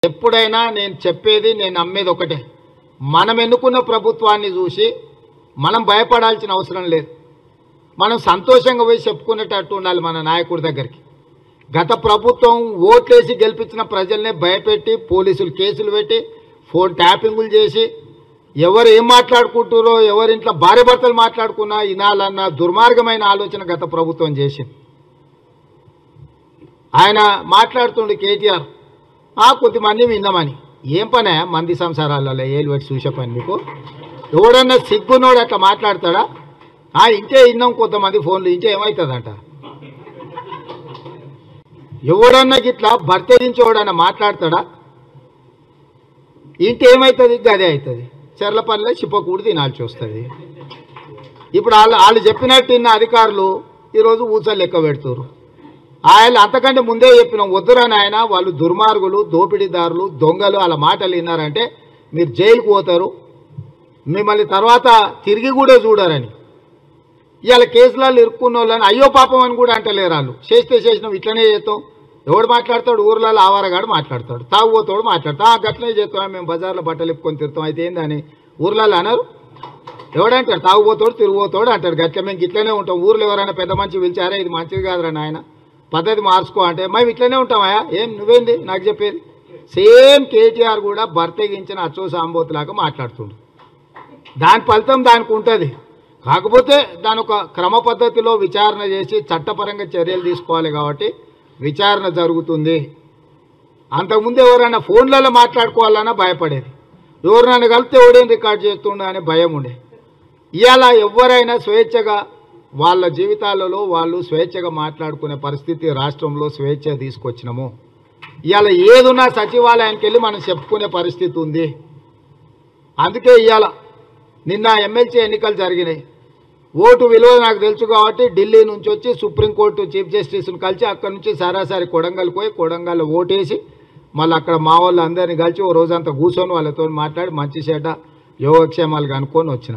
ఎప్పుడైనా నేను చెప్పేది నేను నమ్మేది ఒకటే, మనం ఎన్నుకున్న ప్రభుత్వాన్ని చూసి మనం భయపడాల్సిన అవసరం లేదు. మనం సంతోషంగా పోయి చెప్పుకునేటట్టు ఉండాలి మన నాయకుడి దగ్గరికి. గత ప్రభుత్వం ఓట్లేసి గెలిపించిన ప్రజల్నే భయపెట్టి పోలీసులు కేసులు పెట్టి ఫోన్ ట్యాపింగులు చేసి ఎవరు ఏం మాట్లాడుకుంటారో ఎవరింట్లో భార్య భర్తలు మాట్లాడుకున్నా వినాలన్న దుర్మార్గమైన ఆలోచన గత ప్రభుత్వం చేసింది. ఆయన మాట్లాడుతుండే కేటీఆర్ కొద్దిమంది విందామని. ఏం పనే మంది సంసారాలలో ఏలు పెట్టి చూసే పని మీకు? ఎవడన్నా సిగ్గునోడు అట్లా మాట్లాడతాడా? ఇంకే విన్నాం కొంతమంది ఫోన్లు, ఇంకే ఏమవుతుందంట? ఎవడన్నా గిట్లా భర్తరించి ఎవడన్నా మాట్లాడతాడా? ఇంకేమవుతుంది? గదే అవుతుంది. చెర్లపల్లిలో చిప్పకూడి తినాల్సి వస్తుంది. ఇప్పుడు వాళ్ళు చెప్పినట్టు విన్న అధికారులు ఈరోజు ఊచలు లెక్క పెడుతున్నారు. ఆయన అంతకంటే ముందే చెప్పినాం, వద్దురా నాయన, వాళ్ళు దుర్మార్గులు, దోపిడీదారులు, దొంగలు, వాళ్ళ మాటలు విన్నారంటే మీరు జైలుకు పోతారు, మిమ్మల్ని తర్వాత తిరిగి కూడా చూడరని. ఇవాళ కేసులలో ఇరుక్కున్న వాళ్ళని అయ్యో పాపం అని కూడా అంటలేరు వాళ్ళు. చేసినాం ఇట్లనే చేస్తాం. ఎవడు మాట్లాడతాడు? ఊర్లలో ఆవారగాడు మాట్లాడతాడు, తాగుపోతాడు మాట్లాడతాడు. గట్లనే చేస్తాం, మేము బజార్లో బట్టలు ఇప్పుకొని తిరుగుతాం. అయితే ఏందని ఊర్లలో అన్నారు? ఎవడంటాడు? తాగుపోతాడు తిరిగిపోతాడు అంటాడు. గట్ల మేము ఇట్లనే ఉంటాం. ఊర్లో ఎవరైనా పెద్ద మంచి పిలిచారా, ఇది మంచిది కాదురా నాయన, పద్ధతి మార్చుకో అంటే మేము ఇట్లనే ఉంటామా? ఏం నువ్వేంది నాకు చెప్పేది? సేమ్ కేటీఆర్ కూడా బర్తెగించిన అచ్చో సాంబోతులాగా మాట్లాడుతుండు. దాని ఫలితం దానికి ఉంటుంది. కాకపోతే దాని ఒక క్రమ పద్ధతిలో విచారణ చేసి చట్టపరంగా చర్యలు తీసుకోవాలి కాబట్టి విచారణ జరుగుతుంది. అంతకుముందు ఎవరైనా ఫోన్లలో మాట్లాడుకోవాలన్నా భయపడేది, ఎవరినైనా కలిపితే ఎవడేం రికార్డ్ చేస్తుండ అనే భయం ఉండే. ఇవాళ ఎవరైనా స్వేచ్ఛగా వాళ్ళ జీవితాలలో వాళ్ళు స్వేచ్ఛగా మాట్లాడుకునే పరిస్థితి రాష్ట్రంలో స్వేచ్ఛ తీసుకొచ్చినాము. ఇవాళ ఏదున్నా సచివాలయానికి వెళ్ళి మనం చెప్పుకునే పరిస్థితి ఉంది. అందుకే ఇవాళ నిన్న ఎమ్మెల్సీ ఎన్నికలు జరిగినాయి. ఓటు విలువ నాకు తెలుసు కాబట్టి ఢిల్లీ నుంచి వచ్చి సుప్రీంకోర్టు చీఫ్ జస్టిస్ను కలిసి అక్కడి నుంచి సరాసరి కొడంగల్ పోయి కొడంగల్లో ఓటేసి మళ్ళీ అక్కడ మా వాళ్ళు అందరినీ కలిసి ఓ రోజంతా కూర్చొని వాళ్ళతో మాట్లాడి మంచి చెడ్డ యోగక్షేమాలు కనుక్కొని వచ్చిన.